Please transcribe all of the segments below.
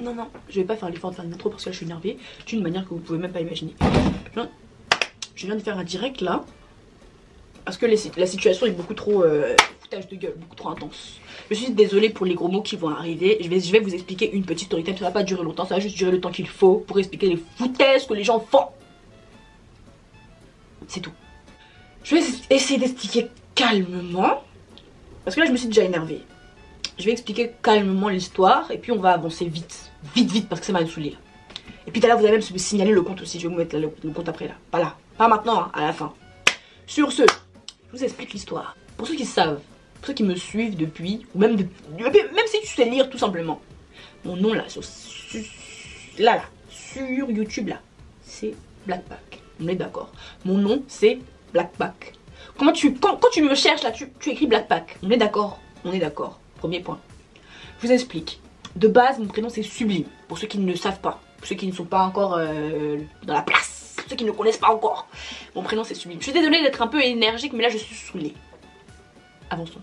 non, non, je vais pas faire l'effort de faire une intro parce que là je suis énervée d'une manière que vous pouvez même pas imaginer. Je viens de faire un direct là parce que la situation est beaucoup trop foutage de gueule, beaucoup trop intense. Je suis désolée pour les gros mots qui vont arriver. Je vais vous expliquer une petite story time, ça va pas durer longtemps, ça va juste durer le temps qu'il faut pour expliquer les foutaises que les gens font. C'est tout. Je vais essayer d'expliquer calmement parce que là je me suis déjà énervée. Je vais expliquer calmement l'histoire et puis on va avancer vite. Vite parce que ça m'a saoulé. Et puis tout à l'heure vous allez même me signaler le compte aussi. Je vais vous mettre là, le compte après là. Pas là. Pas maintenant, hein, à la fin. Sur ce, je vous explique l'histoire. Pour ceux qui savent, pour ceux qui me suivent depuis, ou même si tu sais lire tout simplement. Mon nom là, sur YouTube là, c'est Blackpack. On est d'accord. Mon nom c'est Blackpack. Quand tu me cherches là, tu écris Blackpack. On est d'accord. On est d'accord. Premier point. Je vous explique. De base, mon prénom c'est Sublime. Pour ceux qui ne le savent pas. Pour ceux qui ne sont pas encore dans la place. Pour ceux qui ne le connaissent pas encore. Mon prénom c'est Sublime. Je suis désolée d'être un peu énergique, mais là je suis saoulée. Avançons.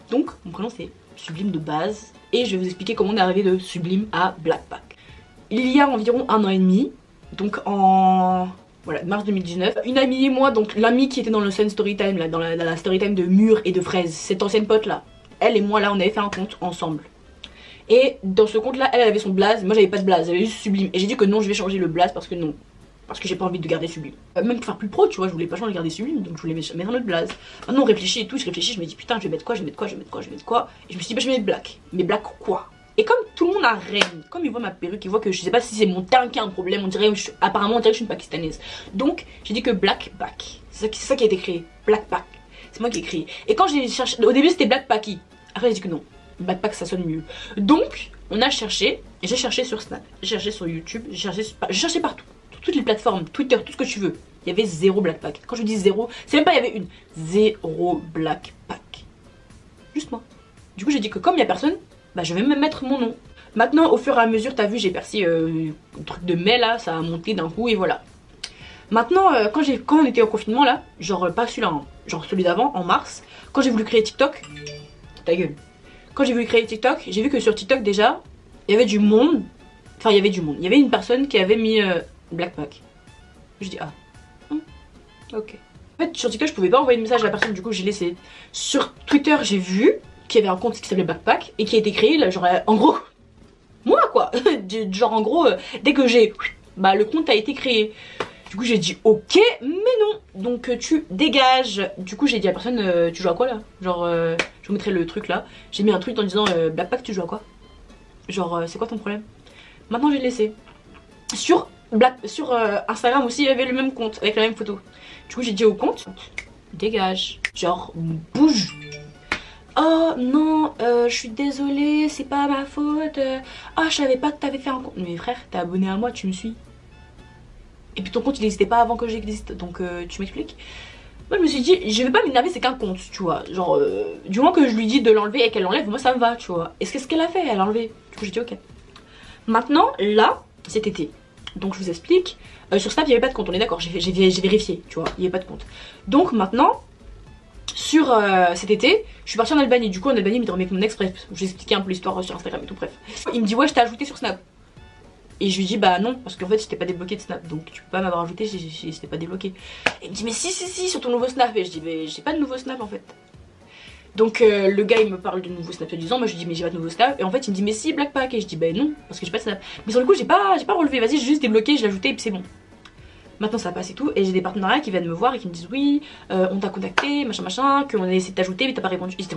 Donc, mon prénom c'est Sublime de base. Et je vais vous expliquer comment on est arrivé de Sublime à Blackpack. Il y a environ 1 an et demi. Donc en... Voilà, mars 2019. Une amie et moi, donc l'amie qui était dans le Sun Storytime, là, dans la Storytime de Murs et de Fraises, cette ancienne pote là, elle et moi là, on avait fait un compte ensemble. Et dans ce compte là, elle avait son blaze, moi j'avais pas de blaze, j'avais juste Sublime. Et j'ai dit que non, je vais changer le blaze parce que non. Parce que j'ai pas envie de garder Sublime. Même pour faire plus pro, tu vois, je voulais pas changer de garder Sublime, donc je voulais mettre un autre blaze. Maintenant on réfléchit et tout, je réfléchis, je me dis putain, je vais mettre quoi, je vais mettre quoi, je vais mettre quoi, je vais mettre quoi. Et je me suis dit, bah je vais mettre Black. Mais Black quoi? Et comme tout le monde a reine, comme il voit ma perruque, il voit que je sais pas si c'est mon teint qui a un problème, apparemment on dirait que je suis une pakistanaise. Donc j'ai dit que Blackpack, c'est ça qui a été créé, Blackpack. C'est moi qui ai créé. Et quand j'ai cherché, au début c'était Blackpacky, après j'ai dit que non, Blackpack ça sonne mieux. Donc on a cherché, et j'ai cherché sur Snap, j'ai cherché sur YouTube, j'ai cherché partout, sur toutes les plateformes, Twitter, tout ce que tu veux. Il y avait 0 Blackpack. Quand je dis 0, c'est même pas il y avait une, 0 Blackpack. Juste moi. Du coup j'ai dit que comme il y a personne, bah je vais même mettre mon nom. Maintenant au fur et à mesure, t'as vu, j'ai percé le truc de mai là, ça a monté d'un coup et voilà. Maintenant quand on était au confinement là, genre pas celui-là, hein, genre celui d'avant en mars, quand j'ai voulu créer TikTok, ta gueule. Quand j'ai voulu créer TikTok, j'ai vu que sur TikTok déjà, il y avait du monde. Enfin il y avait du monde. Il y avait une personne qui avait mis Blackpack. Je dis ah, ok. En fait sur TikTok je pouvais pas envoyer de message à la personne, du coup j'ai laissé. Sur Twitter j'ai vu qu'il y avait un compte qui s'appelait Blackpack et qui a été créé là, genre en gros moi quoi. Genre en gros dès que j'ai bah le compte a été créé. Du coup j'ai dit ok mais non, donc tu dégages. Du coup j'ai dit à la personne tu joues à quoi là, genre je vous mettrai le truc là. J'ai mis un tweet en disant Blackpack tu joues à quoi, genre c'est quoi ton problème. Maintenant j'ai laissé. Sur Instagram aussi il y avait le même compte avec la même photo. Du coup j'ai dit au compte dégage, genre bouge. Oh non, je suis désolée, c'est pas ma faute. Ah, je savais pas que t'avais fait un compte. Mais frère, t'es abonné à moi, tu me suis. Et puis ton compte il n'existait pas avant que j'existe, donc tu m'expliques. Moi je me suis dit, je vais pas m'énerver, c'est qu'un compte, tu vois. Genre, du moment que je lui dis de l'enlever et qu'elle l'enlève, moi ça me va, tu vois. Et ce qu'elle a fait, elle a enlevé. Du coup j'ai dit ok. Maintenant, là, cet été, donc je vous explique. Sur Snap il n'y avait pas de compte, on est d'accord, j'ai vérifié, tu vois, il n'y avait pas de compte. Donc maintenant, sur cet été, je suis partie en Albanie. Du coup en Albanie il me dormait avec mon ex, bref, je vais expliquer un peu l'histoire sur Instagram et tout, bref. Il me dit ouais je t'ai ajouté sur Snap. Et je lui dis bah non, parce qu'en fait j'étais pas débloqué de Snap, donc tu peux pas m'avoir ajouté si j'étais pas débloqué. Et il me dit mais si sur ton nouveau Snap. Et je dis mais j'ai pas de nouveau Snap en fait. Donc le gars il me parle de nouveau Snap de 10 ans, moi je lui dis mais j'ai pas de nouveau Snap. Et en fait il me dit mais si Blackpack. Et je dis bah non, parce que j'ai pas de Snap. Mais sur le coup j'ai pas relevé, vas-y j'ai juste débloqué, je l'ai ajouté et puis c'est bon. Maintenant ça passe et tout, et j'ai des partenariats qui viennent me voir et qui me disent oui, on t'a contacté, machin, qu'on a essayé de t'ajouter mais t'as pas répondu. Qu'est-ce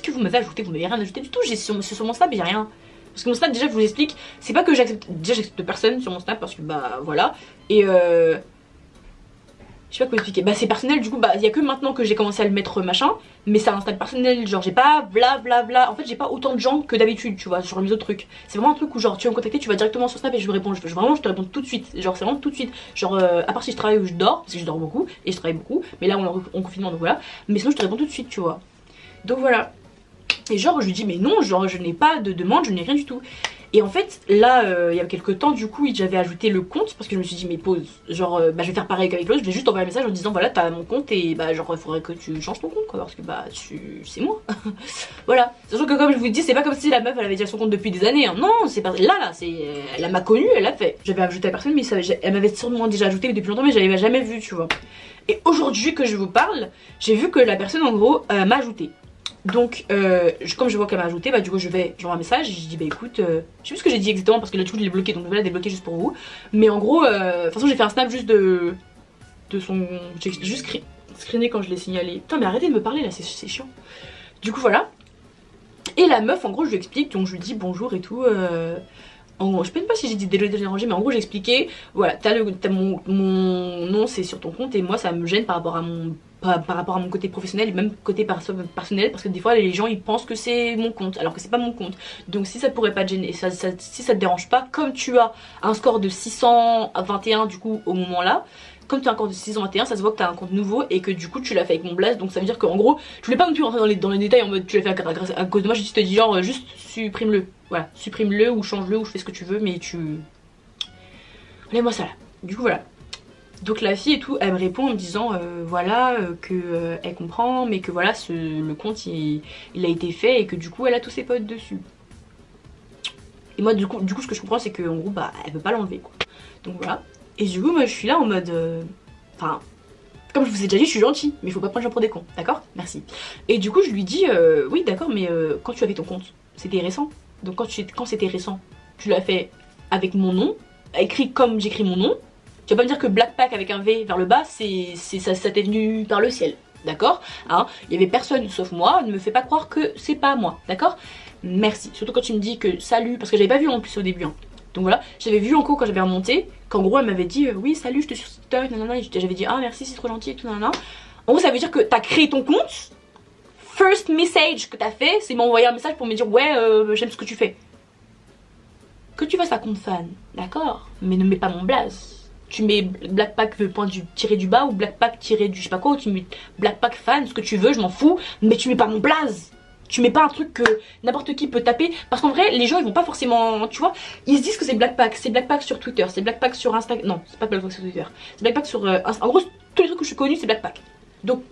que vous m'avez ajouté? Vous m'avez rien ajouté du tout, j'ai sur mon Snap j'ai rien. Parce que mon Snap déjà je vous explique, c'est pas que j'accepte, déjà j'accepte personne sur mon Snap parce que bah voilà. Et je sais pas comment expliquer, bah c'est personnel du coup, bah il y a que maintenant que j'ai commencé à le mettre machin. Mais c'est un Snap personnel, genre j'ai pas blablabla. En fait j'ai pas autant de gens que d'habitude, tu vois, sur mes autres trucs. C'est vraiment un truc où genre tu vas me contacter, tu vas directement sur Snap et je réponds. Vraiment je te réponds tout de suite, genre c'est vraiment tout de suite. Genre à part si je travaille ou je dors, parce que je dors beaucoup et je travaille beaucoup. Mais là on est en confinement donc voilà. Mais sinon je te réponds tout de suite, tu vois. Donc voilà. Et genre je lui dis mais non, genre je n'ai pas de demande, je n'ai rien du tout. Et en fait là il y a quelques temps du coup j'avais ajouté le compte parce que je me suis dit mais pause, genre bah je vais faire pareil qu'avec l'autre, je vais juste envoyer un message en disant voilà t'as mon compte et bah genre il faudrait que tu changes ton compte quoi parce que bah c'est moi. Voilà, sachant que comme je vous dis c'est pas comme si la meuf elle avait déjà son compte depuis des années hein. Non c'est pas là c'est elle m'a connue, elle l'a fait. J'avais ajouté la personne mais elle m'avait sûrement déjà ajouté depuis longtemps mais je l'avais jamais vu tu vois. Et aujourd'hui que je vous parle j'ai vu que la personne en gros m'a ajouté. Donc comme je vois qu'elle m'a ajouté, bah du coup j'envoie un message et je dis bah écoute, je sais plus ce que j'ai dit exactement parce que là du coup je l'ai bloqué donc je vais la débloquer juste pour vous. Mais en gros, de toute façon j'ai fait un snap juste de son... J'ai juste screené quand je l'ai signalé. Putain mais arrêtez de me parler là, c'est chiant. Du coup voilà. Et la meuf en gros je lui explique, donc je lui dis bonjour et tout. En gros, je sais même pas si j'ai dit déranger mais en gros j'ai expliqué, voilà, mon nom c'est sur ton compte et moi ça me gêne par rapport à mon côté professionnel et même côté personnel parce que des fois les gens ils pensent que c'est mon compte alors que c'est pas mon compte. Donc si ça pourrait pas te gêner, si ça te dérange pas, comme tu as un score de 621 du coup au moment là, comme tu as un compte de 621 ça se voit que tu as un compte nouveau et que du coup tu l'as fait avec mon blaze, donc ça veut dire qu'en gros je voulais pas non plus rentrer dans les détails en mode tu l'as fait à cause de moi, je te dis genre juste supprime le, voilà, supprime-le ou change-le ou fais ce que tu veux mais tu... Enlève-moi ça là. Du coup voilà. Donc la fille et tout, elle me répond en me disant voilà que elle comprend mais que voilà le compte il a été fait et que du coup elle a tous ses potes dessus. Et moi du coup ce que je comprends c'est que en gros bah elle veut pas l'enlever quoi. Donc voilà. Et du coup moi je suis là en mode enfin comme je vous ai déjà dit je suis gentille mais il faut pas prendre les gens pour des cons, d'accord? Merci. Et du coup je lui dis oui d'accord mais quand tu avais ton compte c'était récent. Donc quand c'était récent tu l'as fait avec mon nom, écrit comme j'écris mon nom. Tu vas pas me dire que Blackpack avec un V vers le bas, ça t'est venu par le ciel, d'accord hein? Il y avait personne sauf moi, ne me fais pas croire que c'est pas moi, d'accord? Merci, surtout quand tu me dis que salut, parce que j'avais pas vu en plus au début, hein. Donc voilà, j'avais vu en cours quand j'avais remonté, qu'en gros elle m'avait dit oui salut je te suis sur TikTok, nanana, j'avais dit ah merci c'est trop gentil et tout nanana. En gros ça veut dire que t'as créé ton compte, first message que t'as fait, c'est m'envoyer un message pour me dire ouais j'aime ce que tu fais. Que tu fasses un compte fan, d'accord, mais ne mets pas mon blaze. Tu mets Blackpack tiré du bas ou Blackpack tiré du je sais pas quoi, ou tu mets Blackpack fan, ce que tu veux, je m'en fous, mais tu mets pas mon blaze. Tu mets pas un truc que n'importe qui peut taper, parce qu'en vrai les gens ils vont pas forcément, tu vois, ils se disent que c'est Blackpack sur Twitter, c'est Blackpack sur Instagram, non c'est pas Blackpack sur Twitter, c'est Blackpack sur en gros tous les trucs que je suis connue c'est Blackpack. Donc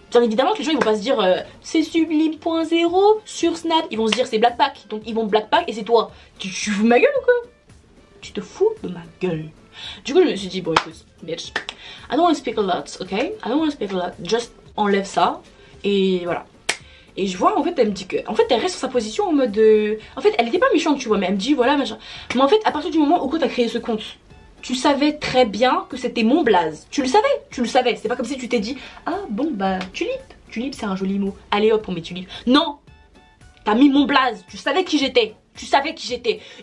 bien évidemment que les gens ils vont pas se dire c'est Sublime.0 sur Snap, ils vont se dire c'est Blackpack, donc ils vont Blackpack et c'est toi. Tu fous de ma gueule ou quoi? Tu te fous de ma gueule. Du coup je me suis dit bon écoute bitch, I don't want to speak a lot, ok, I don't want to speak a lot, just enlève ça et voilà. Et je vois en fait elle me dit que, en fait elle reste sur sa position en mode en fait elle était pas méchante tu vois mais elle me dit voilà machin. Mais en fait à partir du moment où t'as créé ce compte, tu savais très bien que c'était mon blaze, tu le savais, c'est pas comme si tu t'es dit ah bon bah tulipe c'est un joli mot, allez hop on met tulipe. Non, t'as mis mon blaze, tu savais qui j'étais.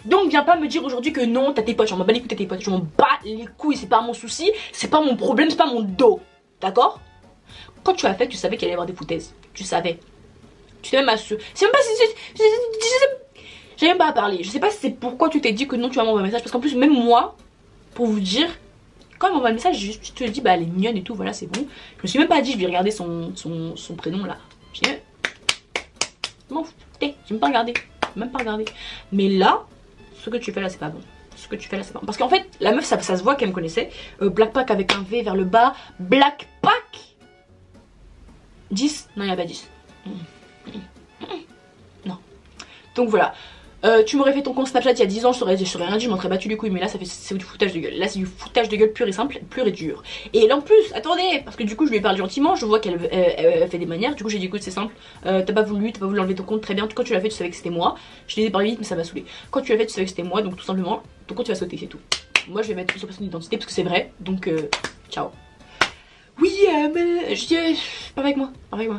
Donc viens pas me dire aujourd'hui que non t'as tes potes, j'en m'en bats les couilles t'as tes potes, je m'en bats les couilles, c'est pas mon souci, c'est pas mon problème, c'est pas mon dos, d'accord? Quand tu as fait tu savais qu'il allait y avoir des foutaises, tu savais. Tu t'es même assuré, c'est même pas si j'ai même pas à parler, je sais pas si c'est pourquoi tu t'es dit que non tu vas m'envoyer un message, parce qu'en plus même moi, pour vous dire, quand elle m'envoie un message, je te dis bah elle est mignonne et tout, voilà c'est bon. Je me suis même pas dit je vais regarder son prénom là. J'ai m'en fous, j'ai même pas regardé. Mais là, ce que tu fais là c'est pas bon. Parce qu'en fait la meuf ça se voit qu'elle me connaissait. Blackpack avec un V vers le bas. Blackpack 10. Non il n'y a pas 10. Non. Donc voilà. Tu m'aurais fait ton compte Snapchat il y a 10 ans, je t'aurais rien dit, je m'en serais battu les couilles, mais là c'est du foutage de gueule. Là c'est du foutage de gueule pur et simple, pur et dur. Et là en plus, attendez, parce que du coup je lui ai parlé gentiment, je vois qu'elle fait des manières, du coup j'ai dit écoute c'est simple, t'as pas voulu enlever ton compte, très bien, quand tu l'as fait tu savais que c'était moi. Je l'ai parlé vite mais ça m'a saoulé. Quand tu l'as fait tu savais que c'était moi, donc tout simplement ton compte tu vas sauter, c'est tout. Moi je vais mettre sur personne d'identité parce que c'est vrai, donc ciao. Oui mais je dis pas avec moi,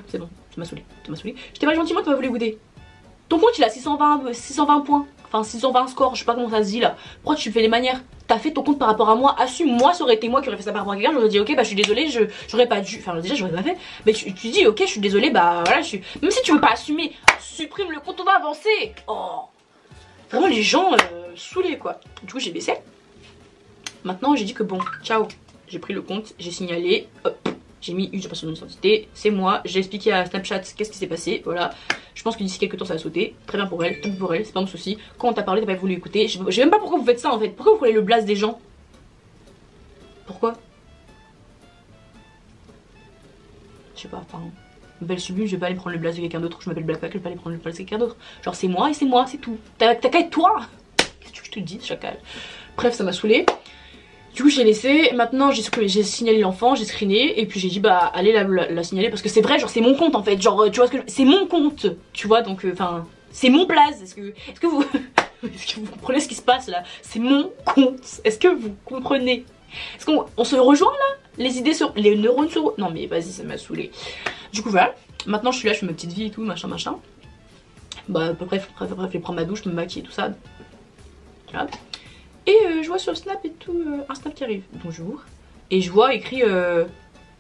c'est bon, tu m'as saoulé. Je t'ai parlé gentiment, tu m'as voulu goûter. Ton compte il a 620 points, enfin 620 scores, je sais pas comment ça se dit là. Pourquoi tu fais les manières? T'as fait ton compte par rapport à moi, assume, moi ça aurait été moi qui aurais fait ça par rapport à quelqu'un, j'aurais dit ok bah je suis désolée, j'aurais pas dû, enfin déjà j'aurais pas fait, mais tu dis ok je suis désolée bah voilà même si tu veux pas assumer, supprime le compte, on va avancer. Oh vraiment les gens saoulés quoi. Du coup j'ai baissé, maintenant j'ai dit que bon ciao, j'ai pris le compte, j'ai signalé, hop, j'ai mis j'ai pas son nom d'identité, c'est moi, j'ai expliqué à Snapchat qu'est-ce qui s'est passé, voilà. Je pense que d'ici quelques temps ça va sauter, très bien pour elle, tant pis pour elle, c'est pas mon souci. Quand on t'a parlé, t'as pas voulu écouter, je sais même pas pourquoi vous faites ça en fait, pourquoi vous prenez le blast des gens? Pourquoi? Je sais pas, enfin, je m'appelle Sublime, je vais pas aller prendre le blast de quelqu'un d'autre, je m'appelle Blackpack, je vais pas aller prendre le blast de quelqu'un d'autre. Genre c'est moi et c'est moi, c'est tout. T'as qu'à être toi. Qu'est-ce que je te dis, chacal? Bref, ça m'a saoulé. Du coup j'ai laissé, maintenant j'ai signalé l'enfant, j'ai screené et puis j'ai dit bah allez la signaler parce que c'est vrai, genre c'est mon compte en fait, genre tu vois ce que c'est mon compte, tu vois, donc enfin c'est mon blaze. Est-ce que vous est-ce que vous comprenez ce qui se passe là? C'est mon compte, est-ce que vous comprenez? Est-ce qu'on se rejoint là? Les idées sur les neurones sur... Non mais vas-y, ça m'a saoulé. Du coup voilà, maintenant je suis là, je fais ma petite vie et tout, machin machin. Bah bref, je vais prendre ma douche, me maquiller et tout ça. Voilà. Et je vois sur Snap et tout, un Snap qui arrive. Bonjour. Et je vois écrit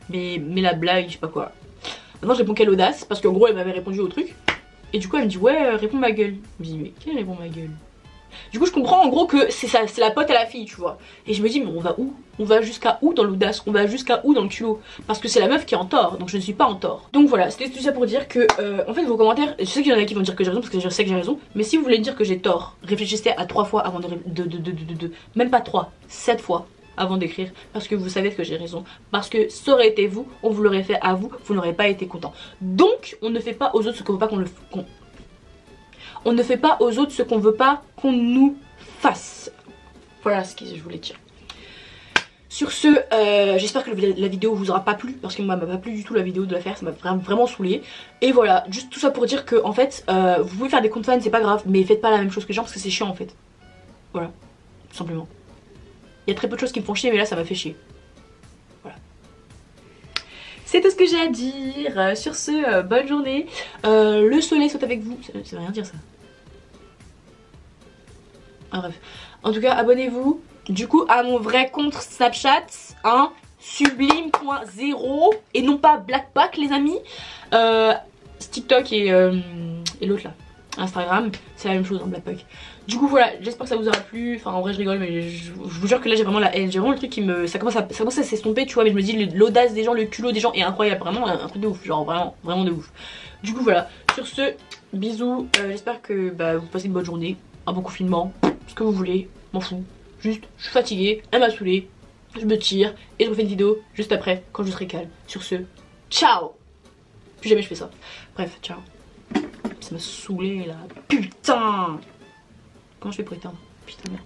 mais la blague, je sais pas quoi. Maintenant je réponds quelle audace, parce qu'en gros elle m'avait répondu au truc. Et du coup elle me dit ouais réponds ma gueule. Je me dis mais quelle répond ma gueule? Du coup je comprends en gros que c'est ça, c'est la pote à la fille, tu vois. Et je me dis mais on va où? On va jusqu'à où dans l'audace? On va jusqu'à où dans le culot? Parce que c'est la meuf qui est en tort, donc je ne suis pas en tort. Donc voilà, c'était tout ça pour dire que en fait vos commentaires, je sais qu'il y en a qui vont dire que j'ai raison parce que je sais que j'ai raison. Mais si vous voulez dire que j'ai tort, réfléchissez à 3 fois avant même pas 3, 7 fois avant d'écrire, parce que vous savez que j'ai raison, parce que ça aurait été vous, on vous l'aurait fait à vous, vous n'aurez pas été content. Donc on ne fait pas aux autres ce qu'on veut pas on ne fait pas aux autres ce qu'on veut pas qu'on nous fasse. Voilà ce que je voulais dire. Sur ce, j'espère que la vidéo vous aura pas plu, parce que moi m'a pas plu du tout la vidéo de l'affaire, ça m'a vraiment saoulé. Et voilà, juste tout ça pour dire que en fait, vous pouvez faire des comptes fans, c'est pas grave, mais faites pas la même chose que les gens parce que c'est chiant en fait. Voilà, tout simplement. Il y a très peu de choses qui me font chier, mais là ça m'a fait chier. Voilà. C'est tout ce que j'ai à dire. Sur ce, bonne journée. Le soleil soit avec vous. Ça veut rien dire ça. Ah, bref. En tout cas, abonnez-vous. Du coup, à mon vrai compte Snapchat, hein, sublime.0 et non pas Blackpack, les amis. TikTok et l'autre là, Instagram, c'est la même chose en Blackpack. Du coup voilà, j'espère que ça vous aura plu. Enfin en vrai je rigole, mais je vous jure que là j'ai vraiment la haine. J'ai vraiment le truc qui me... Ça commence à s'estomper, tu vois. Mais je me dis l'audace des gens, le culot des gens est incroyable. Vraiment un truc de ouf, genre vraiment de ouf. Du coup voilà, sur ce, bisous. J'espère que vous passez une bonne journée, un bon confinement, ce que vous voulez, m'en fous. Juste, je suis fatiguée, elle m'a saoulée, je me tire et je refais une vidéo juste après quand je serai calme. Sur ce, ciao. Plus jamais je fais ça. Bref, ciao. Ça m'a saoulée là. Putain. Comment je fais pour éteindre? Putain de merde.